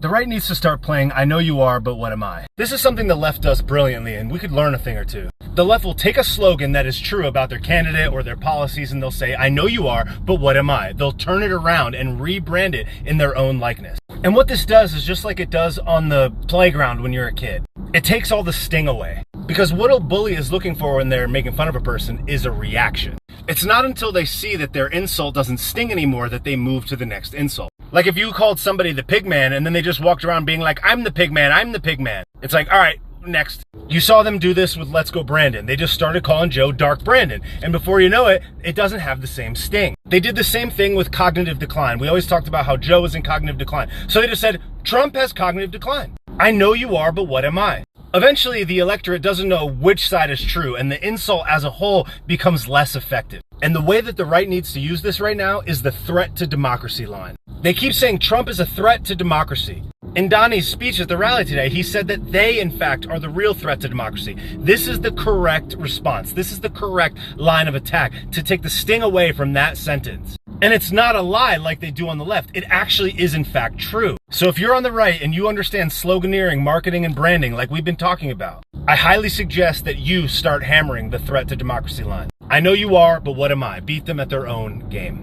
The right needs to start playing I know you are, but what am I? This is something the left does brilliantly, and we could learn a thing or two. The left will take a slogan that is true about their candidate or their policies, and they'll say, I know you are, but what am I? They'll turn it around and rebrand it in their own likeness. And what this does is just like it does on the playground when you're a kid. It takes all the sting away. Because what a bully is looking for when they're making fun of a person is a reaction. It's not until they see that their insult doesn't sting anymore that they move to the next insult. Like if you called somebody the pig man and then they just walked around being like, I'm the pig man, I'm the pig man. It's like, all right, next. You saw them do this with Let's Go Brandon. They just started calling Joe Dark Brandon. And before you know it, it doesn't have the same sting. They did the same thing with cognitive decline. We always talked about how Joe is in cognitive decline. So they just said, Trump has cognitive decline. I know you are, but what am I? Eventually, the electorate doesn't know which side is true, and the insult as a whole becomes less effective. And the way that the right needs to use this right now is the threat to democracy line. They keep saying Trump is a threat to democracy. In Donnie's speech at the rally today, he said that they, in fact, are the real threat to democracy. This is the correct response. This is the correct line of attack to take the sting away from that sentence. And it's not a lie like they do on the left. It actually is, in fact, true. So if you're on the right and you understand sloganeering, marketing, and branding like we've been talking about, I highly suggest that you start hammering the threat to democracy line. I know you are, but what am I? Beat them at their own game.